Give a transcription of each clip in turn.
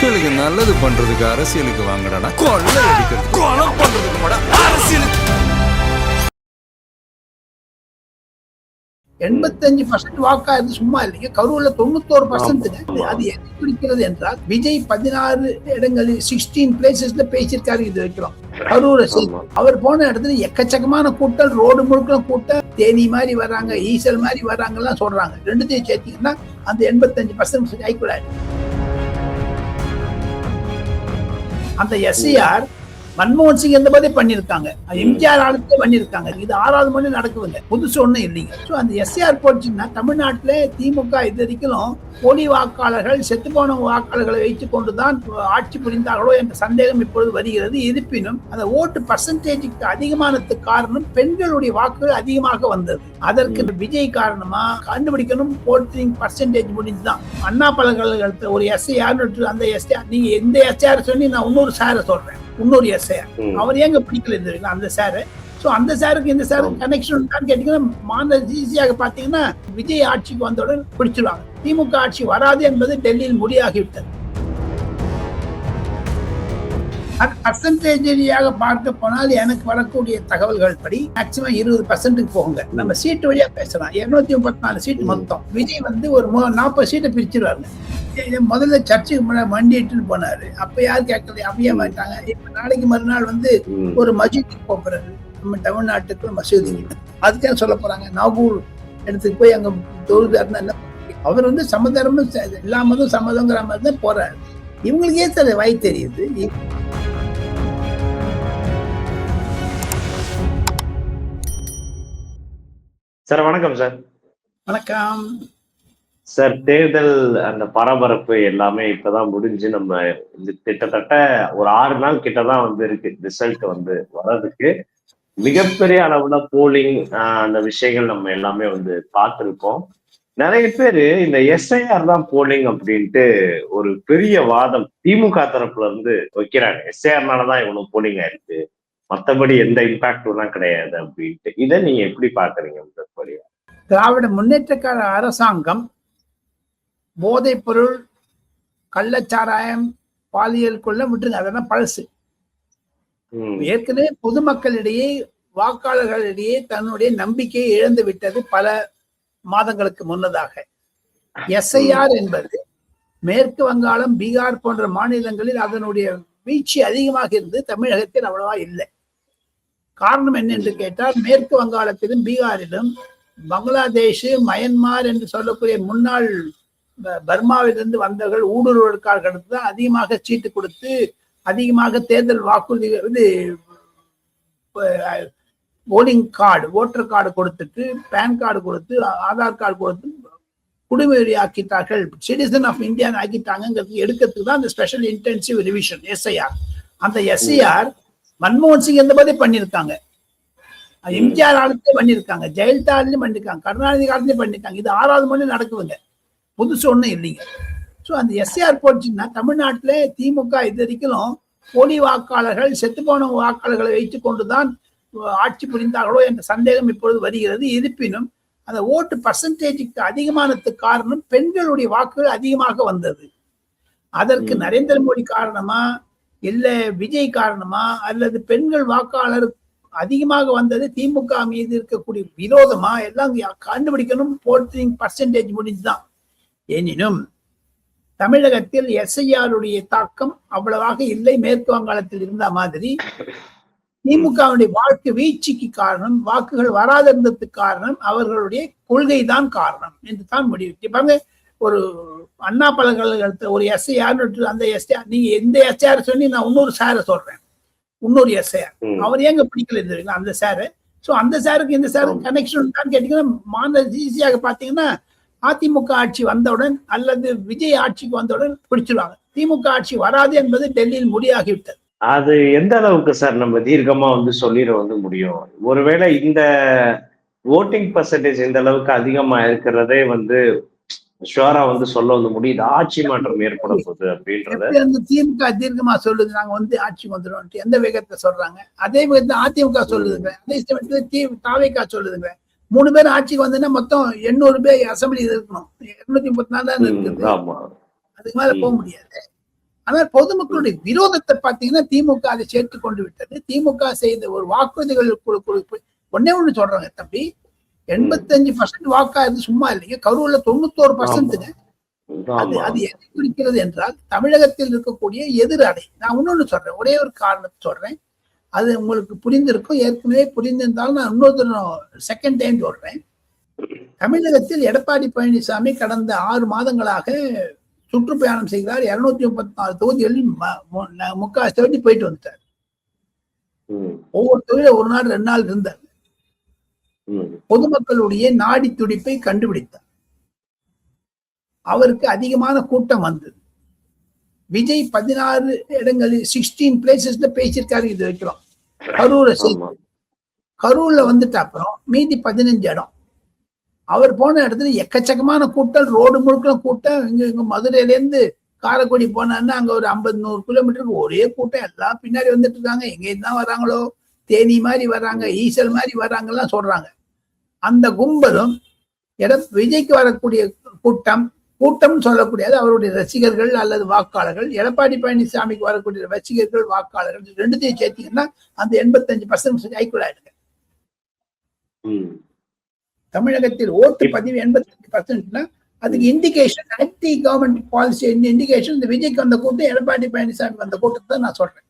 மக்களுக்கு நல்லது பண்றதுக்கு அரசியலுக்கு வாங்கடா, கொள்ளை அடிக்கிறது கொலை பண்றதுக்கு மாடா அரசியலுக்கு. 85% வாக்கா இருந்து சும்மா இல்லைங்க. கரூர்ல 91%. அது எதை குறிக்கிறது என்றால் விஜய் 16 இடங்களில் 16 பிளேசஸ்ல பேசியிருக்காரு. இது வைக்கிறோம் கரூரை சேர்த்து. அவர் போன இடத்துல எக்கச்சக்கமான கூட்டம், ரோடு முழுக்க கூட்டம், தேனி மாதிரி வர்றாங்க, ஈசல் மாதிரி வர்றாங்க எல்லாம் சொல்றாங்க. ரெண்டுத்தையும் சேர்த்தீங்கன்னா அந்த 85% ஆயிக்கூடாது. அந்த எஸ்ஐஆர் மன்மோகன் சிங் எந்த மாதிரி பண்ணிருக்காங்க, எம்ஜிஆர் ஆளுக்கே பண்ணிருக்காங்க. இது 6வது மணி நடக்குதுங்க, புதுசு ஒண்ணும் இல்லைங்க. ஸோ அந்த எஸ்ஐஆர் போச்சுன்னா தமிழ்நாட்டிலே திமுக இது வரைக்கும் போலி வாக்காளர்கள், செத்துப்போன வாக்காளர்களை வைத்துக் கொண்டுதான் ஆட்சி புரிந்தார்களோ என்ற சந்தேகம் இப்பொழுது வருகிறது. இருப்பினும் அந்த ஓட்டு பர்சன்டேஜுக்கு அதிகமானதுக்கு காரணம் பெண்களுடைய வாக்குகள் அதிகமாக வந்தது. அதற்கு விஜய் காரணமா கண்டுபிடிக்கணும். Voting percentage முடிஞ்சுதான். அண்ணா பல்கலைக்கழகத்தில் ஒரு எஸ்ஐஆர், அந்த எஸ்ஐஆர் நீங்க எந்த எஸ்ஐஆர் சொல்லி நான் இன்னொரு சாரை சொல்றேன், இன்னொரு எஸ்ஐஆர் அவர் ஏங்க பிடிக்கல இருந்திருக்கு அந்த சாரு. ஸோ அந்த சாருக்கு இந்த சாருக்கு கனெக்ஷன் கேட்டீங்கன்னா மாநில ஈஸியாக பார்த்தீங்கன்னா விஜய் ஆட்சிக்கு வந்தவுடன் பிடிச்சிருவாங்க. திமுக ஆட்சி வராது என்பது டெல்லியில் முடியாகிவிட்டது. பர்சன்டேஜாக பார்க்க போனால் எனக்கு வரக்கூடிய தகவல்கள் படி மேக்சிமம் 20% போகுங்க. நம்ம சீட்டு வழியா பேசலாம். 234 சீட் மொத்தம். விஜய் ஒரு 40 சீட்டை பிரிச்சிருவாங்க. முதல்ல சர்ச்சுக்கு வண்டி எடுத்துட்டு போனாரு. அப்ப யாரு கேட்கல, அப்படியே மாட்டாங்க. இப்ப நாளைக்கு மறுநாள் ஒரு மசூதிக்கு போறாரு. நம்ம தமிழ்நாட்டுக்கு மசூதி அதுக்கே சொல்ல போறாங்க. நாகூர் இடத்துக்கு போய் அங்க தொழுதாருன்னா அவர் சமதர்மம் எல்லா மதம் சம்மதங்கிற மாதிரி தான் போறாரு. இவங்களுக்கே சில வாய் தெரியுது. சார் வணக்கம். சார் வணக்கம் சார். தேர்தல் அந்த பரபரப்பு எல்லாமே இப்பதான் முடிஞ்சு நம்ம கிட்டத்தட்ட ஒரு 6 நாள் கிட்டதான் இருக்கு ரிசல்ட் வர்றதுக்கு. மிகப்பெரிய அளவுல போலிங் அந்த விஷயங்கள் நம்ம எல்லாமே பார்த்திருக்கோம். நிறைய பேரு இந்த எஸ்ஐஆர் தான் போலிங் அப்படின்ட்டு ஒரு பெரிய வாதம் திமுக தரப்புல வைக்கிறாங்க. எஸ்ஐஆர்னாலதான் இவ்வளவு போலிங் ஆயிருக்கு, மற்றபடி எந்த இம்பாக்டும் தான் கிடையாது அப்படின்ட்டு. இதை நீங்க எப்படி பாக்குறீங்க? திராவிட முன்னேற்ற கழக அரசாங்கம் போதைப் பொருள், கள்ளச்சாராயம், பாலியல் கொள்ள விட்டுருங்க, அதெல்லாம் பழசு. ஏற்கனவே பொதுமக்களிடையே, வாக்காளர்களிடையே தன்னுடைய நம்பிக்கையை இழந்து விட்டது பல மாதங்களுக்கு முன்னதாக. எஸ்ஐஆர் என்பது மேற்கு வங்காளம், பீகார் போன்ற மாநிலங்களில் அதனுடைய வீழ்ச்சி அதிகமாக இருந்து தமிழகத்தில் அவ்வளவா இல்லை. காரணம் என்ன என்று கேட்டால், மேற்கு வங்காளத்திலும் பீகாரிலும் பங்களாதேஷ், மயன்மார் என்று சொல்லக்கூடிய முன்னாள் பர்மாவிலிருந்து வந்தவர்கள் ஊடுருவலுக்காக தான் அதிகமாக சீட்டு கொடுத்து, அதிகமாக தேர்தல் வாக்குறுதி போலிங் கார்டு, ஓட்டர் கார்டு கொடுத்துட்டு, பேன் கார்டு கொடுத்து, ஆதார் கார்டு கொடுத்து குடிமுறை ஆக்கிட்டார்கள், சிட்டிசன் ஆஃப் இந்தியா ஆக்கிட்டாங்கிறது எடுக்கிறதுக்கு தான் அந்த ஸ்பெஷல் இன்டென்சிவ் ரிவிஷன் எஸ்ஐஆர். அந்த எஸ்ஐஆர் மன்மோகன் சிங் எந்த மாதிரி பண்ணியிருக்காங்க, எம்ஜிஆர் ஆளுக்கே பண்ணியிருக்காங்க, ஜெயலலிதாலையும் பண்ணிருக்காங்க, கருணாநிதி காலத்திலையும் பண்ணிருக்காங்க. இது 6வது மணி நடக்குதுங்க, புதுசு ஒண்ணும் இல்லைங்க. ஸோ அந்த எஸ்ஐஆர் போச்சுன்னா தமிழ்நாட்டிலே திமுக இது வரைக்கும் போலி வாக்காளர்கள், செத்துப்போன வாக்காளர்களை வைத்துக் கொண்டுதான் ஆட்சி புரிந்தார்களோ என்ற சந்தேகம் இப்பொழுது வருகிறது. இருப்பினும் அந்த ஓட்டு பர்சன்டேஜுக்கு அதிகமானதுக்கு காரணம் பெண்களுடைய வாக்குகள் அதிகமாக வந்தது. அதற்கு நரேந்திர மோடி காரணமா, இல்ல விஜய் காரணமா, அல்லது பெண்கள் வாக்காளர் அதிகமாக வந்தது திமுக மீது இருக்கக்கூடிய விரோதமா, எல்லாம் கண்டுபிடிக்கணும். போட்டிங் பர்சன்டேஜ் முடிஞ்சுதான். எனினும் தமிழகத்தில் எஸ்ஐஆருடைய தாக்கம் அவ்வளவாக இல்லை. மேற்கு வங்காளத்தில் இருந்த மாதிரி திமுகவுடைய வாக்கு வீழ்ச்சிக்கு காரணம், வாக்குகள் வராத இருந்ததுக்கு காரணம் அவர்களுடைய கொள்கை தான் காரணம் என்று தான் முடிவு. பாருங்க, ஒரு அண்ணா பல்கலைக்கழகத்தில் ஒரு எஸ்ஐஆர், அந்த எஸ்ஐஆர் நீங்க எந்த எஸ்ஐஆர் சொல்லி நான் இன்னொரு சாரை சொல்றேன், இன்னொரு எஸ்ஐஆர் அவர் ஏங்க பிடிக்கல இருந்திருக்கு அந்த சாரு. ஸோ அந்த சாருக்கு இந்த சாருக்கு கனெக்ஷன் கேட்டீங்கன்னா மாநில ஈஸியாக பாத்தீங்கன்னா அதிமுக ஆட்சி வந்தவுடன் அல்லது விஜய் ஆட்சிக்கு வந்தவுடன் பிடிச்சிருவாங்க. திமுக ஆட்சி வராது என்பது டெல்லியில் முடியாகிவிட்டது. அது எந்த அளவுக்கு சார் நம்ம தீர்க்கமா சொல்லிட முடியும்? ஒருவேளை இந்த ஓட்டிங் பர்சன்டேஜ் இந்த அளவுக்கு அதிகமா இருக்கிறதே ஷுவரா சொல்ல முடியுது ஆட்சி மாற்றம் ஏற்பட போகுது அப்படின்றத திமுக தீர்க்கமா சொல்லுது. நாங்க ஆட்சிக்கு வந்துடும் எந்த வேகத்தை சொல்றாங்க, அதே வேகத்தை அதிமுக சொல்லுதுங்க, அதே சமயத்துல தாவேகா சொல்லுதுங்க. 3 பேர் ஆட்சிக்கு வந்தா மொத்தம் 800 பேர் அசம்பிளி இருக்கணும். 234 தான் இருக்குது, அதுக்கு மேல போக முடியாது. ஆனால் பொதுமக்களுடைய விரோதத்தை பார்த்தீங்கன்னா திமுக அதை சேர்த்து கொண்டு விட்டது. திமுக செய்த ஒரு வாக்குறுதிகள் ஒன்னே ஒண்ணு சொல்றாங்க தம்பி, 85% வாக்கா இருந்து சும்மா இல்லைங்க, கரூர்ல 91%. அது எதை குறிக்கிறது என்றால் தமிழகத்தில் இருக்கக்கூடிய எதிர் அலை. நான் இன்னொன்னு சொல்றேன், ஒரே ஒரு காரணத்தை சொல்றேன், அது உங்களுக்கு புரிந்திருக்கும், ஏற்கனவே புரிந்திருந்தாலும் நான் இன்னொரு செகண்ட் டைம் சொல்றேன். தமிழகத்தில் எடப்பாடி பழனிசாமி கடந்த 6 மாதங்களாக சுற்றுப்பயணம் செய்கிறார். 234 தொகுதிகளில் முக்கால் போயிட்டு வந்துட்டார். ஒவ்வொரு தொகுதியில ஒரு நாள் 2 நாள் இருந்தார். பொதுமக்களுடைய நாடி துடிப்பை கண்டுபிடித்தார். அவருக்கு அதிகமான கூட்டம் வந்தது. விஜய் 16 இடங்களில் 16 பிளேசஸ்ல பேசியிருக்காரு. இது வைக்கிறோம் கரூர்ல வந்துட்டு அப்புறம் மீதி 15 இடம் அவர் போன இடத்துல எக்கச்சக்கமான கூட்டம், ரோடு முழுக்க கூட்டம். இங்க மதுரையில இருந்து காரைக்குடி போனான்னா அங்க ஒரு 50-100 கிலோமீட்டருக்கு ஒரே கூட்டம். எல்லாம் பின்னாடி வந்துட்டு இருக்காங்க. எங்க இருந்தா வர்றாங்களோ, தேனி மாதிரி வர்றாங்க, ஈசல் மாதிரி வர்றாங்கலாம் சொல்றாங்க. அந்த கும்பலும் விஜய்க்கு வரக்கூடிய கூட்டம் சொல்லக்கூடியது அவருடைய ரசிகர்கள் அல்லது வாக்காளர்கள். எடப்பாடி பழனிசாமிக்கு வரக்கூடிய ரசிகர்கள் வாக்காளர்கள் ரெண்டுத்தையும் சேர்த்தீங்கன்னா அந்த 85% கைக்குள்ள ஆயிடுங்க. தமிழகத்தில் ஓட்டு பதிவு 85%. அதுக்கு indication anti government policy indication இந்த விஜய்க்கு வந்த கூட்டம், எடப்பாடி பழனிசாமி வந்த கூட்டத்தை நான் சொல்றேன்.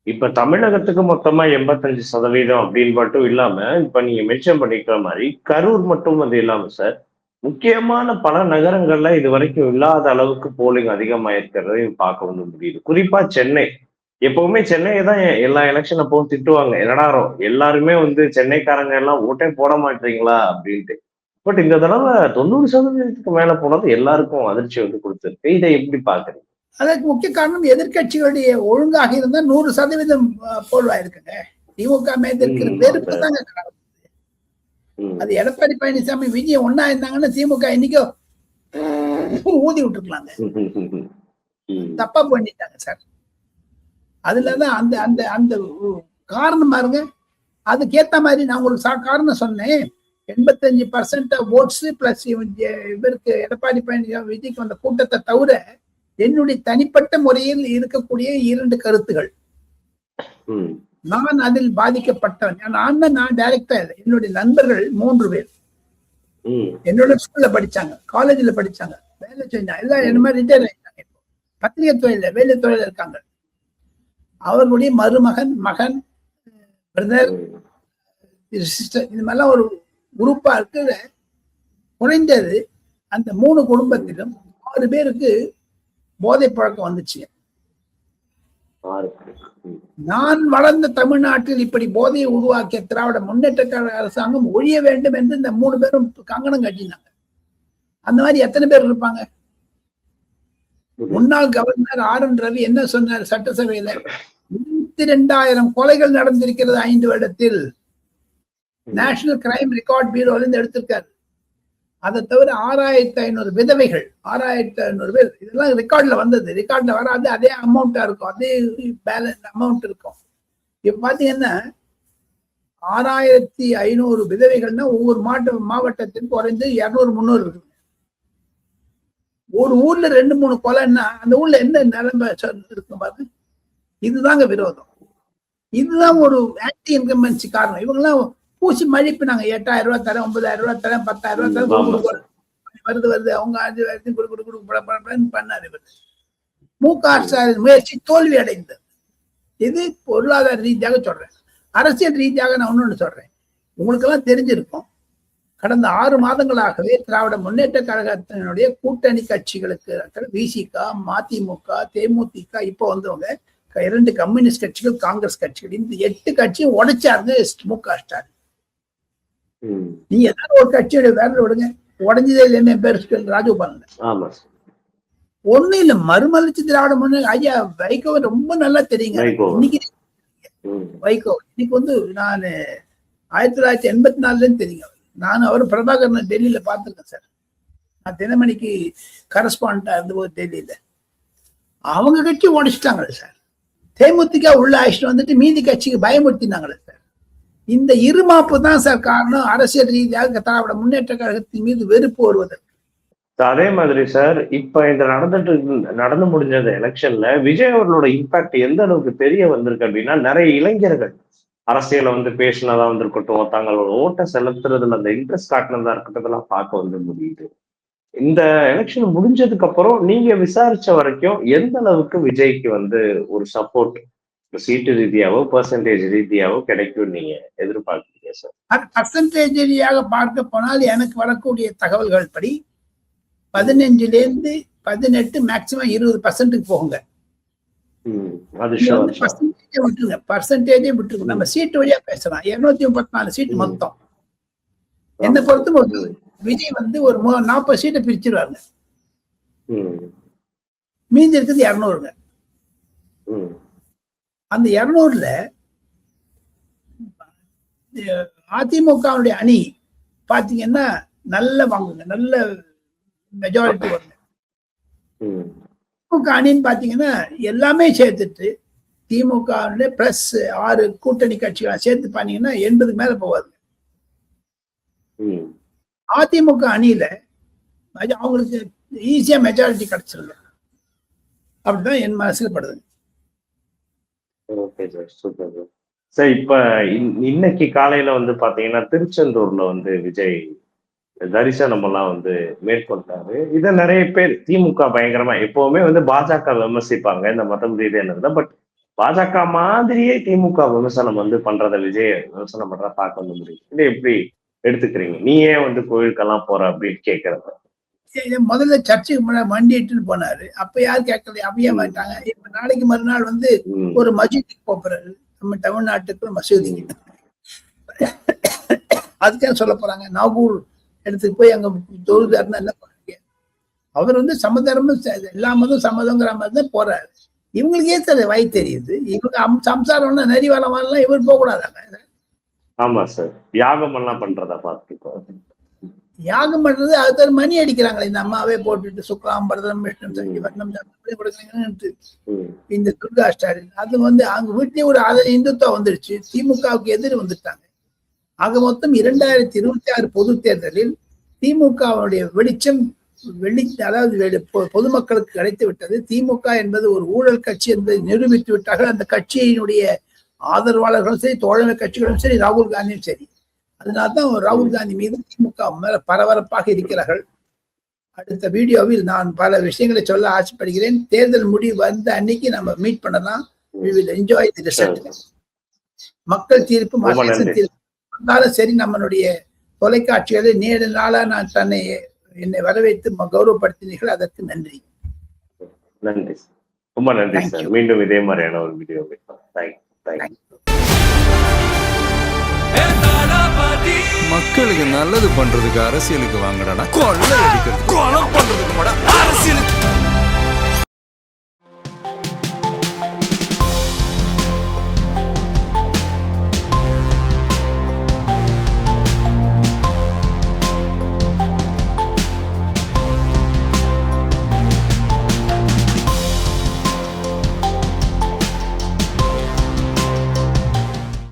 இப்ப தமிழகத்துக்கு மொத்தமா 85% அப்படின்னு மட்டும் இல்லாம, இப்ப நீங்க மென்ஷன் பண்ணிக்கிற மாதிரி கரூர் மட்டும் அது இல்லாம சார், முக்கியமான பல நகரங்கள்ல இது வரைக்கும் இல்லாத அளவுக்கு போலிங் அதிகமாயிருக்கிறதையும் பார்க்க வந்து முடியுது. குறிப்பா சென்னை. எப்பவுமே சென்னையை தான் எல்லா எலெக்ஷன் அப்பவும் திட்டுவாங்க, என்னடா எல்லாருமே வந்து சென்னைக்காரங்க எல்லாம் ஓட்டே போட மாட்டீங்களா அப்படின்ட்டு. பட் இந்த தடவை 90% மேல போனது எல்லாருக்கும் அதிர்ச்சி வந்து கொடுத்துருக்கு. இதை எப்படி பாக்குறீங்க? அதற்கு முக்கிய காரணம் எதிர்கட்சிகளுடைய ஒழுங்காக இருந்தா 100% போல்வாயிருக்குங்க. திமுக மேல இருக்கிற வெறுப்பு தாங்க காரணம். அது எடப்பாடி பழனிசாமி விஜய் ஒன்னா இருந்தாங்கன்னா திமுக இன்னைக்கோ ஊதி விட்டுருக்கலாங்க. தப்பா பண்ணிட்டாங்க சார். அதுலதான் அந்த அந்த அந்த காரணம் பாருங்க. அதுக்கேத்த மாதிரி நான் உங்களுக்கு காரணம் சொன்னேன். 85% ஓட்ஸ் பிளஸ் இவருக்கு எடப்பாடி பழனிசாமி விஜய்க்கு வந்த கூட்டத்தை தவிர என்னுடைய தனிப்பட்ட முறையில் இருக்கக்கூடிய 2 கருத்துகள். நான் அதில் பாதிக்கப்பட்டவன். நான் டைரக்டா இல்லை, என்னுடைய நண்பர்கள் 3 பேர் என்னோட ஸ்கூல்ல படிச்சாங்க, காலேஜ்ல படிச்சாங்க, வேலை செஞ்சாங்க, எல்லாம் என்ன மாதிரி ரிட்டையர் ஆயிட்டாங்க. பத்திரிகை தொழில வேலை தொழில இருக்காங்க. அவர்களுடைய மருமகன், மகன், பிரதர், சிஸ்டர், இந்த மாதிரிலாம் ஒரு குரூப்பா இருக்கிற குறைந்தது அந்த 3 குடும்பத்திலும் 6 பேருக்கு போதை பழக்கம் வந்துச்சு. நான் வளர்ந்த தமிழ்நாட்டில் இப்படி போதையை உருவாக்கிய திராவிட முன்னேற்ற கழக அரசாங்கம் ஒழிய வேண்டும் என்று இந்த 3 பேரும் கங்கணம் கட்டினாங்க. அந்த மாதிரி எத்தனை பேர் இருப்பாங்க? முன்னாள் கவர்னர் RN ரவி என்ன சொன்னார் சட்டசபையில? 22,000 கொலைகள் நடந்திருக்கிறது 5 வருடத்தில். நேஷனல் கிரைம் ரெக்கார்ட் பியூரோல இருந்து எடுத்திருக்காரு. அதை தவிர 6,500 விதவைகள், 6,500 பேர். இதெல்லாம் ரெக்கார்ட்ல வந்தது. ரெக்கார்ட்ல வராது, அதே அமௌண்டா இருக்கும், அதே பேலன்ஸ் அமௌண்ட் இருக்கும். இப்ப பாத்தீங்கன்னா 6,500 விதவைகள்னா ஒவ்வொரு மாவட்டத்திற்கு குறைந்து 200-300 இருக்கு. ஒரு ஊர்ல 2-3 கொலைன்னா அந்த ஊர்ல என்ன நிலைமை இருக்கு பாருங்க. இதுதாங்க விரோதம். இதுதான் ஒரு ஆன்டி இன்கம்பன்சி காரணம். இவங்கெல்லாம் பூசி மழிப்பினாங்க. 8,000 ரூபாய் தரேன், 9,000 ரூபாய் தரேன், 10,000 ரூபாய் தரேன், வருது அவங்க பண்ணாரு. மு.க. ஸ்டாலின் முயற்சி தோல்வி அடைந்தது. இது பொருளாதார ரீதியாக சொல்றேன். அரசியல் ரீதியாக நான் ஒண்ணு சொல்றேன். உங்களுக்கு எல்லாம் தெரிஞ்சிருக்கும், கடந்த 6 மாதங்களாகவே திராவிட முன்னேற்ற கழகத்தினுடைய கூட்டணி கட்சிகளுக்கு விசிக, மதிமுக, தேமுதிக, இப்ப வந்தவங்க 2 கம்யூனிஸ்ட் கட்சிகள், காங்கிரஸ் கட்சிகள், இந்த 8 கட்சியும் உடைச்சாருங்க மு.க. ஸ்டாலின். நீ ஏதாவது ஒரு கட்சியோட வேலை விடுங்க, உடஞ்சதே இல்லைன்னு பேர் ராஜகோபாலன். ஒண்ணு இல்ல, மறுமலர்ச்சி திராவிட முன்னேற்ற ஐயா வைகோ ரொம்ப நல்லா தெரியுங்க. இன்னைக்கு வைகோ இன்னைக்கு வந்து நான் 1984 தெரியுங்க. நான் அவர் பிரபாகரன் டெல்லியில பார்த்துருக்கேன் சார். நான் தினமணிக்கு கரஸ்பாண்டா இருந்தபோது டெல்லியில. அவங்க கட்சி உடைச்சிட்டாங்களே சார். தேமுதிக உள்ள அழைச்சிட்டு வந்துட்டு மீதி கட்சிக்கு பயமுறுத்தினாங்களே சார். இந்த இருமாப்பு தான் சார் காரணம். அரசியல் ரீதியாக திராவிட முன்னேற்ற கழகத்தின் மீது வெறுப்பு வருவதற்கு. அதே மாதிரி சார், இப்ப இந்த நடந்து முடிஞ்ச எலெக்ஷன்ல விஜய் அவர்களோட இம்பாக்ட் எந்த அளவுக்கு தெரிய வந்திருக்கு அப்படின்னா, நிறைய இளைஞர்கள் அரசியல வந்து பேசினதா இருக்கட்டும், தங்களோட ஓட்ட செலுத்துறதுல அந்த இன்ட்ரெஸ்ட் காட்டினதா இருக்கட்டும், இதெல்லாம் பார்க்க வந்து முடியுது. இந்த எலெக்ஷன் முடிஞ்சதுக்கு அப்புறம் நீங்க விசாரிச்ச வரைக்கும் எந்த அளவுக்கு விஜய்க்கு வந்து ஒரு சப்போர்ட் சீட்டு ரீதியாவோ, பெர்சன்டேஜ் ரீதியாவோ கிடைக்கும் நீங்க எதிர்பார்க்கிறீங்க சார்? பர்சன்டேஜ் ரீதியாக பார்க்க போனால் எனக்கு வரக்கூடிய தகவல்கள் படி 15லேருந்து 18 மேக்சிமம் 20% போகுங்க. அது விட்டுருங்க, பர்சன்டேஜே விட்டுருங்க. நம்ம சீட்டு வழியா பேசலாம். 234 சீட் மொத்தம். என்ன பொறுத்து விஜய் வந்து ஒரு 40 சீட்டை பிரிச்சிருவாங்க. மீதி இருக்குது 200ங்க. அந்த 200ல அதிமுகவுடைய அணி பாத்தீங்கன்னா நல்ல வாங்குங்க, நல்ல மெஜாரிட்டி வருங்க. திமுக அணின்னு பாத்தீங்கன்னா எல்லாமே சேர்த்துட்டு திமுக பிளஸ் 6 கூட்டணி கட்சிகளை சேர்த்து பாத்தீங்கன்னா 80க்கு மேல போவாது. அதிமுக அணியில அவங்களுக்கு ஈஸியா மெஜாரிட்டி கிடைச்சிருங்க. அப்படிதான் என் மனசுல படுது. Okay sir, super sir. Sir, இப்ப இன்னைக்கு காலையில வந்து பாத்தீங்கன்னா திருச்செந்தூர்ல வந்து விஜய் தரிசனம் எல்லாம் வந்து மேற்கொண்டாரு. இதை நிறைய பேர் திமுக பயங்கரமா எப்பவுமே வந்து பாஜக விமர்சிப்பாங்க இந்த மதம் ரீதியானது. பட் பாஜக மாதிரியே திமுக விமர்சனம் வந்து பண்றத விஜய் விமர்சனம் பண்றத பார்க்க வந்து முடியும். இதை எப்படி எடுத்துக்கிறீங்க? நீ ஏன் வந்து கோயிலுக்கெல்லாம் போற அப்படின்னு கேட்கறத? முதல்ல சர்ச்சுக்கு முன்னாடி வண்டி எடுத்துட்டு போனாரு. அப்ப யாரு கேட்கல, அப்பயே மாட்டாங்க. இப்ப நாளைக்கு மறுநாள் வந்து ஒரு மசூதிக்கு போறாரு. நம்ம தமிழ்நாட்டுக்கு மசூதிக்கு அதுக்காக சொல்ல போறாங்க. நாகூர் இடத்துக்கு போய் அங்க தொழுதாருன்னா என்ன பண்ணுங்க? அவர் வந்து சமதர்மம் எல்லா மதம் சம்மதங்கிற மாதிரி தான் போறாரு. இவங்களுக்கே தெரிய வாய் தெரியுது. இவங்க சம்சாரம்னா நரிவாளம் இவர் போக கூடாதாங்க. ஆமா சார், யாகம் எல்லாம் பண்றதா பார்த்துக்கோ. யாகம் பண்றது அது மணி அடிக்கிறாங்களே இந்த அம்மாவே போட்டுட்டு சுக்லாம் பரதம் விஷ்ணு சங்கி வர்ணம் கொடுக்குறீங்கன்னு இந்த துர்கா ஸ்டாலின். அது வந்து அவங்க வீட்லயே ஒரு இந்துத்துவம் வந்துருச்சு. திமுகவுக்கு எதிர் வந்துட்டாங்க. ஆக மொத்தம் 2026 பொது தேர்தலில் திமுகவுடைய வெளிச்சம் அதாவது பொதுமக்களுக்கு கிடைத்து விட்டது. திமுக என்பது ஒரு ஊழல் கட்சி என்பதை நிரூபித்து விட்டார்கள். அந்த கட்சியினுடைய ஆதரவாளர்களும் சரி, தோழமை கட்சிகளும் சரி, ராகுல் காந்தியும் சரி. அதனால்தான் ராகுல் காந்தி மீது திமுக மேல பரபரப்பாக இருக்கிறார்கள். அடுத்த வீடியோவில் நான் பல விஷயங்களை சொல்ல ஆசைப்படுகிறேன். தேர்தல் முடிவு வந்த அன்னைக்கு நம்ம மீட் பண்ணலாம். We will enjoy the result. மக்கள் தீர்ப்பு வந்தாலும் சரி, நம்மளுடைய தொலைக்காட்சிகளை நேர நாளா நான் என்னை வரவேற்று கௌரவப்படுத்தினீர்கள். அதற்கு நன்றி. நன்றி, ரொம்ப நன்றி சார். மீண்டும் இதே மாதிரியான ஒரு வீடியோ. மக்களுக்கு நல்லது பண்றதுக்கு அரசியலுக்கு வாங்கடா, கொள்ளை அடிக்கிறது, கொலை பண்றதுக்கு அரசியலுக்கு